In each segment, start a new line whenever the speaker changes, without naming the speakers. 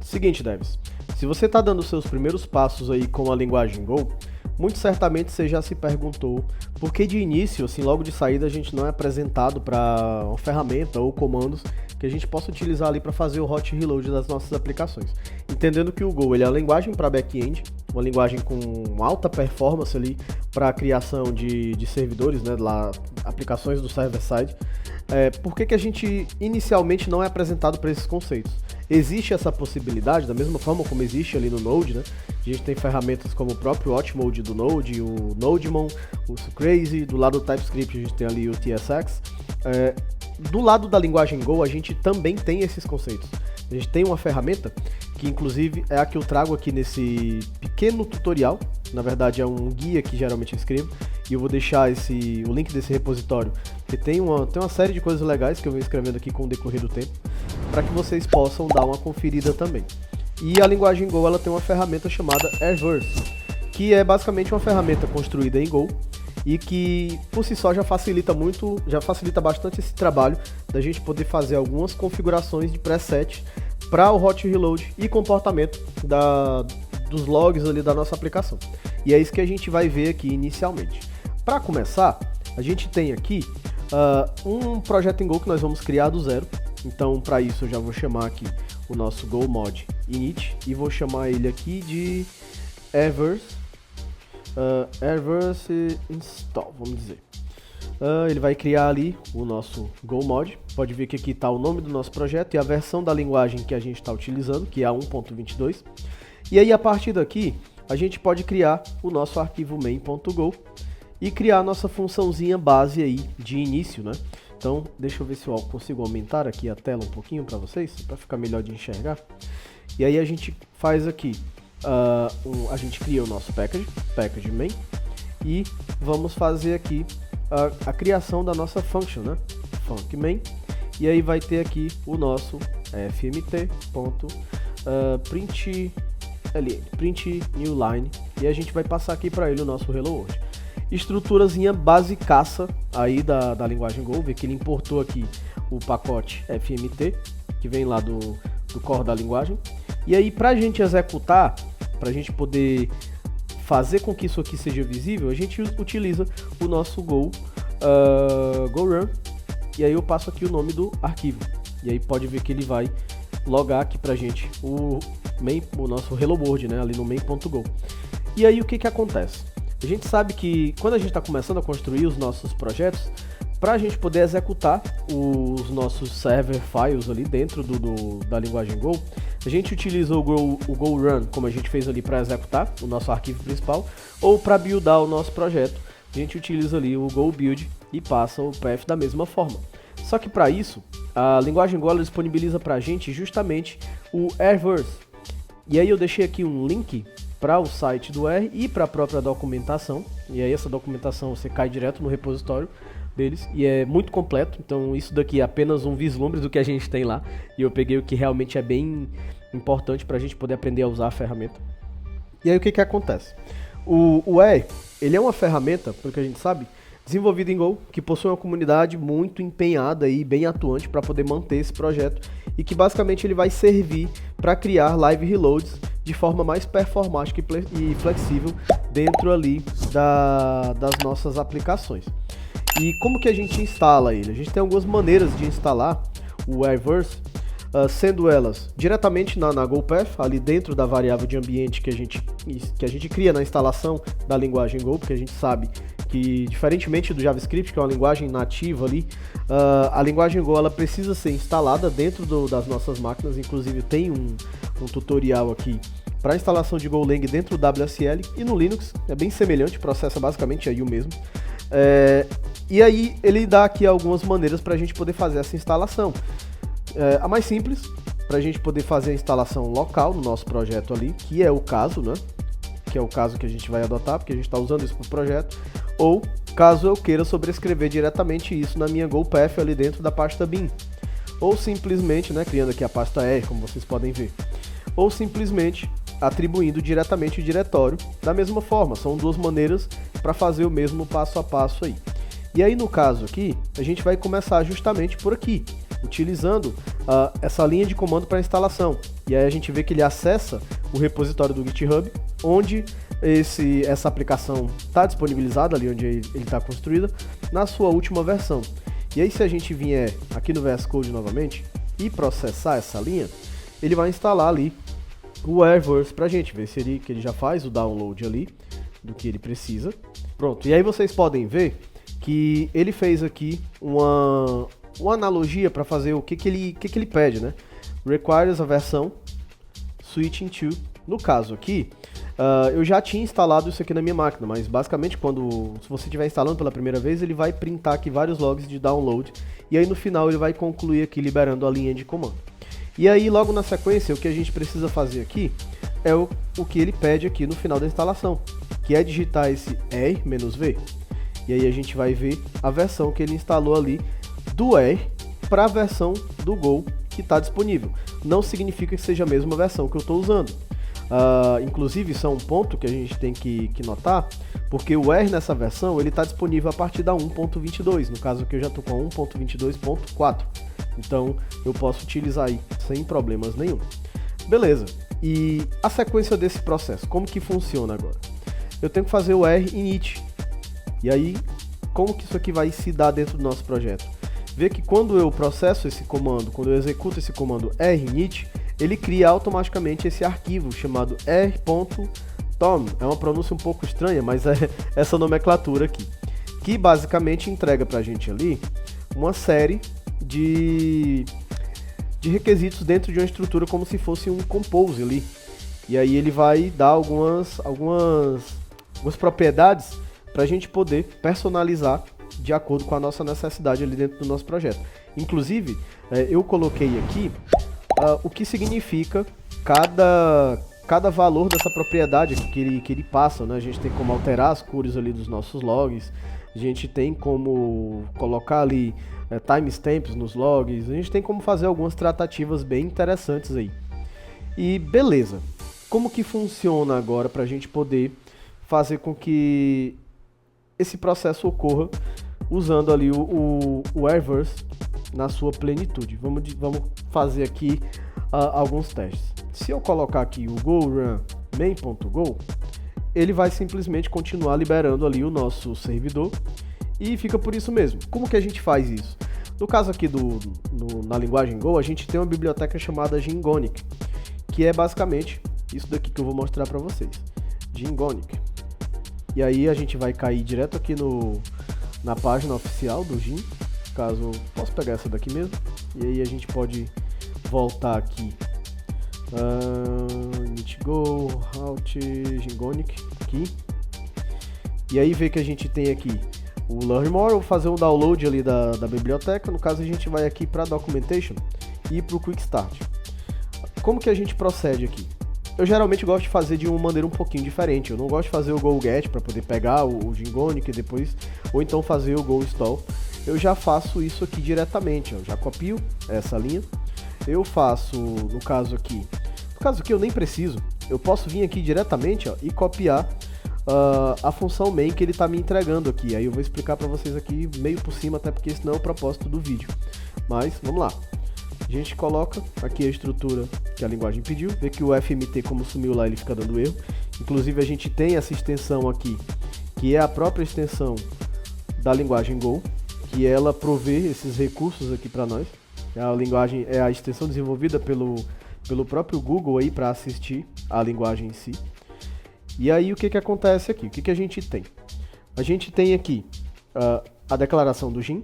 Seguinte, devs, se você está dando os seus primeiros passos aí com a linguagem Go, muito certamente você já se perguntou por que de início, assim, logo de saída, a gente não é apresentado para uma ferramenta ou comandos que a gente possa utilizar ali para fazer o hot reload das nossas aplicações. Entendendo que o Go ele é uma linguagem para back-end, uma linguagem com alta performance ali para a criação de servidores, né, lá, aplicações do server-side. Por que a gente inicialmente não é apresentado para esses conceitos? Existe essa possibilidade, da mesma forma como existe ali no Node, né? A gente tem ferramentas como o próprio Watch Mode do Node, o Nodemon, o Crazy, do lado do TypeScript a gente tem ali o TSX. Do lado da linguagem Go a gente também tem esses conceitos. A gente tem uma ferramenta que inclusive é a que eu trago aqui nesse pequeno tutorial, na verdade é um guia que geralmente eu escrevo, e eu vou deixar o link desse repositório, que tem uma série de coisas legais que eu venho escrevendo aqui com o decorrer do tempo, para que vocês possam dar uma conferida também. E a linguagem Go ela tem uma ferramenta chamada Airverse, que é basicamente uma ferramenta construída em Go, e que por si só já facilita bastante esse trabalho da gente poder fazer algumas configurações de preset para o hot reload e comportamento dos logs ali da nossa aplicação. E é isso que a gente vai ver aqui inicialmente. Para começar, a gente tem aqui um projeto em Go que nós vamos criar do zero. Então, para isso eu já vou chamar aqui o nosso Go mod init e vou chamar ele aqui de Airverse install, vamos dizer. Ele vai criar ali o nosso Go mod. Pode ver que aqui está o nome do nosso projeto e a versão da linguagem que a gente está utilizando, que é a 1.22. E aí, a partir daqui, a gente pode criar o nosso arquivo main.go e criar a nossa funçãozinha base aí de início, né? Então, deixa eu ver se eu consigo aumentar aqui a tela um pouquinho para vocês, para ficar melhor de enxergar. E aí a gente faz aqui, a gente cria o nosso package main, e vamos fazer aqui a criação da nossa function, né? Func main, e aí vai ter aqui o nosso print new line, e a gente vai passar aqui para ele o nosso hello world. Estruturazinha basicaça aí da linguagem Go, vê que ele importou aqui o pacote fmt, que vem lá do core da linguagem. E aí, para a gente executar, para a gente poder fazer com que isso aqui seja visível, a gente utiliza o nosso Go run, e aí eu passo aqui o nome do arquivo. E aí pode ver que ele vai logar aqui pra gente o nosso hello world, né, ali no main.go. E aí o que acontece? A gente sabe que quando a gente está começando a construir os nossos projetos, para a gente poder executar os nossos server files ali dentro da linguagem Go, a gente utiliza o Go Run, como a gente fez ali para executar o nosso arquivo principal, ou para buildar o nosso projeto, a gente utiliza ali o Go Build e passa o path da mesma forma. Só que para isso, a linguagem Go ela disponibiliza para a gente justamente o Airverse. E aí eu deixei aqui um link para o site do R e para a própria documentação, e aí essa documentação você cai direto no repositório deles, e é muito completo, então isso daqui é apenas um vislumbre do que a gente tem lá, e eu peguei o que realmente é bem importante para a gente poder aprender a usar a ferramenta. E aí o que acontece? O R, ele é uma ferramenta, pelo que a gente sabe, desenvolvida em Go, que possui uma comunidade muito empenhada e bem atuante para poder manter esse projeto, e que basicamente ele vai servir para criar live reloads de forma mais performática e flexível dentro ali das nossas aplicações. E como que a gente instala ele? A gente tem algumas maneiras de instalar o Airverse, sendo elas diretamente na GoPath, ali dentro da variável de ambiente que a gente cria na instalação da linguagem Go, porque a gente sabe que, diferentemente do JavaScript, que é uma linguagem nativa ali, a linguagem Go ela precisa ser instalada dentro das nossas máquinas. Inclusive tem um tutorial aqui para instalação de Golang dentro do WSL, e no Linux é bem semelhante, processa basicamente aí o mesmo. E aí ele dá aqui algumas maneiras para a gente poder fazer essa instalação. A mais simples, para a gente poder fazer a instalação local no nosso projeto ali, que é o caso, né? Que é o caso que a gente vai adotar, porque a gente está usando isso para o projeto. Ou caso eu queira sobrescrever diretamente isso na minha GoPath ali dentro da pasta bin. Ou simplesmente, né, criando aqui a pasta R, como vocês podem ver. Ou simplesmente atribuindo diretamente o diretório da mesma forma. São duas maneiras para fazer o mesmo passo a passo aí. E aí no caso aqui, a gente vai começar justamente por aqui, utilizando essa linha de comando para instalação, E aí a gente vê que ele acessa o repositório do GitHub, onde essa aplicação está disponibilizada, ali onde ele está construída, na sua última versão. E aí se a gente vier aqui no VS Code novamente e processar essa linha, ele vai instalar ali o Airverse pra gente, ver se ele já faz o download ali do que ele precisa. Pronto, e aí vocês podem ver que ele fez aqui uma analogia para fazer o que ele pede, né? Requires a versão switching to. No caso aqui, eu já tinha instalado isso aqui na minha máquina, mas basicamente se você estiver instalando pela primeira vez, ele vai printar aqui vários logs de download, e aí no final ele vai concluir aqui liberando a linha de comando. E aí logo na sequência, o que a gente precisa fazer aqui é o que ele pede aqui no final da instalação, que é digitar esse R-V, e aí a gente vai ver a versão que ele instalou ali do R para a versão do Go que está disponível. Não significa que seja a mesma versão que eu estou usando. Inclusive isso é um ponto que a gente tem que notar, porque o R nessa versão ele está disponível a partir da 1.22, no caso aqui eu já estou com a 1.22.4, então eu posso utilizar aí sem problemas nenhum. Beleza, e a sequência desse processo, como que funciona agora? Eu tenho que fazer o R init, e aí como que isso aqui vai se dar dentro do nosso projeto? Vê que quando eu processo esse comando, quando eu executo esse comando R-init, ele cria automaticamente esse arquivo chamado r.tom. É uma pronúncia um pouco estranha, mas é essa nomenclatura aqui, que basicamente entrega pra gente ali uma série de requisitos dentro de uma estrutura como se fosse um compose ali. E aí ele vai dar algumas propriedades para a gente poder personalizar de acordo com a nossa necessidade ali dentro do nosso projeto. Inclusive, eu coloquei aqui o que significa cada valor dessa propriedade que ele passa, né? A gente tem como alterar as cores ali dos nossos logs, a gente tem como colocar ali timestamps nos logs, a gente tem como fazer algumas tratativas bem interessantes aí. E beleza, como que funciona agora para a gente poder fazer com que esse processo ocorra usando ali o Airverse na sua plenitude? Vamos fazer aqui alguns testes. Se eu colocar aqui o go run main.go, ele vai simplesmente continuar liberando ali o nosso servidor e fica por isso mesmo. Como que a gente faz isso? No caso aqui na linguagem Go, a gente tem uma biblioteca chamada Gingonic, que é basicamente isso daqui que eu vou mostrar para vocês. Gingonic. E aí a gente vai cair direto aqui na página oficial do Gin. Caso posso pegar essa daqui mesmo. E aí a gente pode voltar aqui. Go, Halt, Gingonic aqui. E aí ver que a gente tem aqui o Learn More, ou fazer um download ali da biblioteca. No caso a gente vai aqui para Documentation e para o Quick Start. Como que a gente procede aqui? Eu geralmente gosto de fazer de uma maneira um pouquinho diferente. Eu não gosto de fazer o Go Get para poder pegar o Gingonic e depois, ou então fazer o Go Install. Eu já faço isso aqui diretamente, eu já copio essa linha. Eu faço, no caso aqui eu nem preciso, eu posso vir aqui diretamente e copiar a função main que ele está me entregando aqui. Aí eu vou explicar para vocês aqui meio por cima, até porque esse não é o propósito do vídeo. Mas vamos lá. A gente coloca aqui a estrutura que a linguagem pediu, vê que o FMT, como sumiu lá, ele fica dando erro. Inclusive a gente tem essa extensão aqui, que é a própria extensão da linguagem Go, que ela provê esses recursos aqui para nós. A linguagem é a extensão desenvolvida pelo próprio Google aí para assistir a linguagem em si. E aí o que acontece aqui? O que a gente tem? A gente tem aqui a declaração do Gin,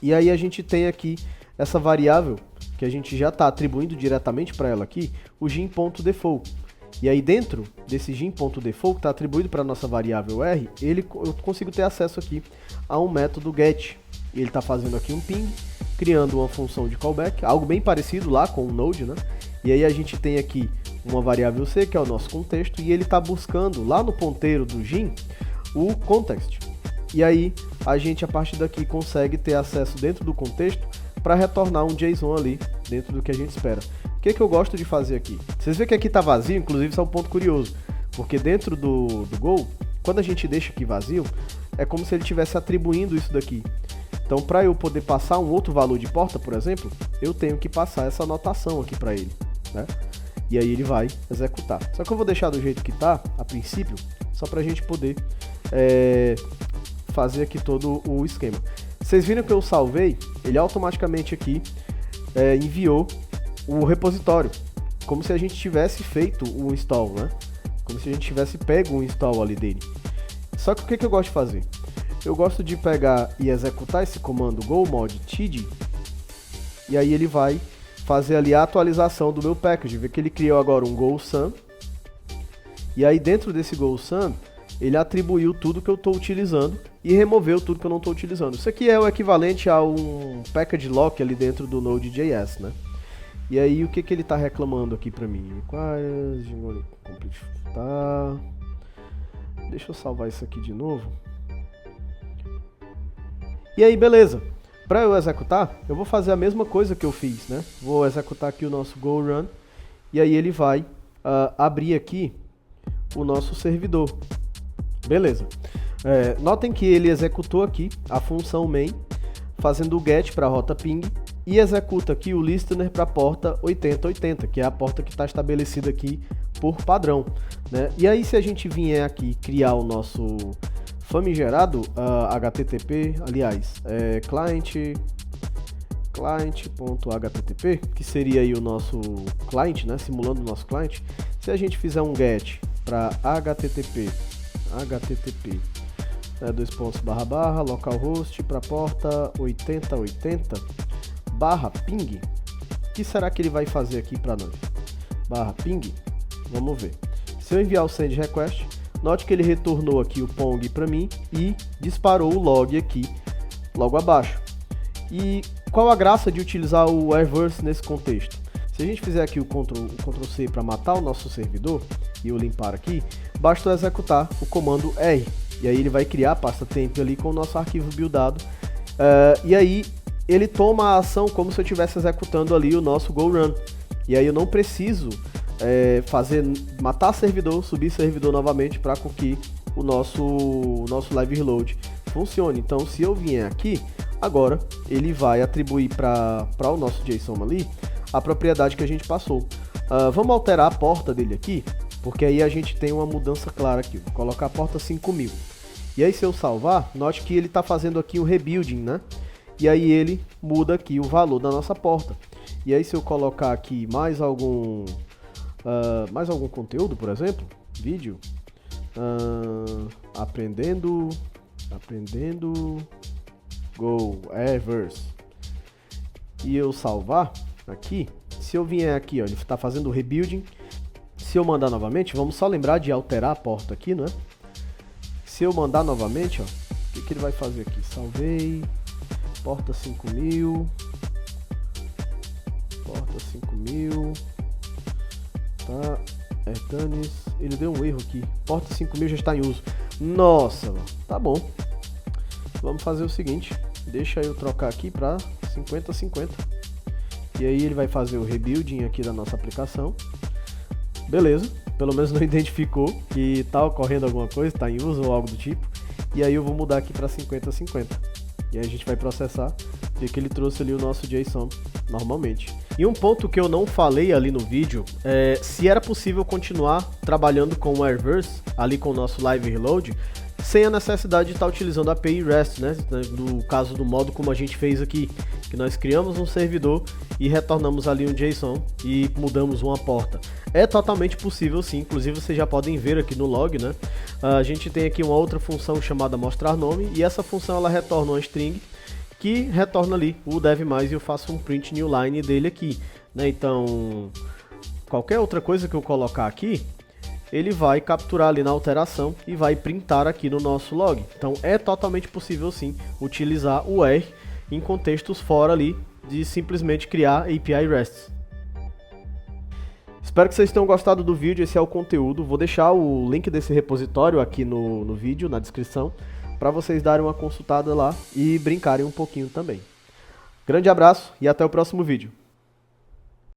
e aí a gente tem aqui essa variável que a gente já está atribuindo diretamente para ela aqui, o gin.default. E aí dentro desse gin.default que está atribuído para a nossa variável R, eu consigo ter acesso aqui a um método get. E ele está fazendo aqui um ping, criando uma função de callback, algo bem parecido lá com o Node, né? E aí a gente tem aqui uma variável C, que é o nosso contexto, e ele está buscando lá no ponteiro do gin o context. E aí a gente a partir daqui consegue ter acesso dentro do contexto para retornar um JSON ali dentro do que a gente espera. O que eu gosto de fazer aqui? Vocês veem que aqui está vazio, inclusive isso é um ponto curioso, porque dentro do Go, quando a gente deixa aqui vazio, é como se ele estivesse atribuindo isso daqui. Então, para eu poder passar um outro valor de porta, por exemplo, eu tenho que passar essa anotação aqui para ele. né? E aí ele vai executar. Só que eu vou deixar do jeito que tá, a princípio, só pra gente poder fazer aqui todo o esquema. Vocês viram que eu salvei, ele automaticamente aqui enviou o repositório, como se a gente tivesse feito o install, né? Como se a gente tivesse pego o install ali dele. Só que o que eu gosto de fazer? Eu gosto de pegar e executar esse comando go mod tid, e aí ele vai fazer ali a atualização do meu package. Vê que ele criou agora um go_sum, e aí dentro desse go_sum ele atribuiu tudo que eu estou utilizando e removeu tudo que eu não estou utilizando. Isso aqui é o equivalente a um package lock ali dentro do Node.js, né? E aí o que ele está reclamando aqui para mim? Tá. Deixa eu salvar isso aqui de novo. E aí, beleza. Para eu executar, eu vou fazer a mesma coisa que eu fiz, né? Vou executar aqui o nosso go run. E aí ele vai abrir aqui o nosso servidor. Beleza. Notem que ele executou aqui a função main, fazendo o get para a rota ping, e executa aqui o listener para a porta 8080, que é a porta que está estabelecida aqui por padrão, né? E aí, se a gente vier aqui criar o nosso famigerado HTTP, aliás, client.http, que seria aí o nosso cliente, né? Simulando o nosso cliente. Se a gente fizer um get para http localhost para porta 8080 /ping, o que será que ele vai fazer aqui para nós? /ping, vamos ver. Se eu enviar o send request, note que ele retornou aqui o pong para mim e disparou o log aqui logo abaixo. E qual a graça de utilizar o Airverse nesse contexto? Se a gente fizer aqui o Ctrl C para matar o nosso servidor e eu limpar aqui, basta executar o comando R, e aí ele vai criar a pasta temp ali com o nosso arquivo buildado, e aí ele toma a ação como se eu estivesse executando ali o nosso go run, e aí eu não preciso matar servidor, subir servidor novamente para que o nosso live reload funcione. Então, se eu vier aqui, agora ele vai atribuir para o nosso JSON ali a propriedade que a gente passou. Vamos alterar a porta dele aqui, porque aí a gente tem uma mudança clara aqui. Vou colocar a porta 5000. E aí, se eu salvar, note que ele está fazendo aqui um rebuilding, né? E aí ele muda aqui o valor da nossa porta. E aí, se eu colocar aqui mais algum conteúdo, por exemplo, vídeo, aprendendo Go Airverse, e eu salvar aqui, se eu vier aqui, ó, ele está fazendo o rebuilding. Se eu mandar novamente, vamos só lembrar de alterar a porta aqui, né? Se eu mandar novamente, ó, o que ele vai fazer aqui? Salvei, porta 5000, tá, Danis, ele deu um erro aqui, porta 5000 já está em uso. Nossa, tá bom. Vamos fazer o seguinte, deixa eu trocar aqui para 5050. E aí ele vai fazer o rebuilding aqui da nossa aplicação. Beleza, pelo menos não identificou que está ocorrendo alguma coisa, está em uso ou algo do tipo. E aí eu vou mudar aqui para 5050. E aí a gente vai processar, ver que ele trouxe ali o nosso JSON normalmente. E um ponto que eu não falei ali no vídeo é se era possível continuar trabalhando com o Airverse, ali com o nosso Live Reload, sem a necessidade de estar utilizando a API REST, né? No caso do modo como a gente fez aqui, que nós criamos um servidor e retornamos ali um JSON e mudamos uma porta. É totalmente possível sim, inclusive vocês já podem ver aqui no log, né? A gente tem aqui uma outra função chamada mostrar nome, e essa função ela retorna uma string que retorna ali o dev+, e eu faço um print new line dele aqui, né? Então, qualquer outra coisa que eu colocar aqui, ele vai capturar ali na alteração e vai printar aqui no nosso log. Então é totalmente possível sim utilizar o R em contextos fora ali de simplesmente criar API REST. Espero que vocês tenham gostado do vídeo, esse é o conteúdo. Vou deixar o link desse repositório aqui no vídeo, na descrição, para vocês darem uma consultada lá e brincarem um pouquinho também. Grande abraço e até o próximo vídeo.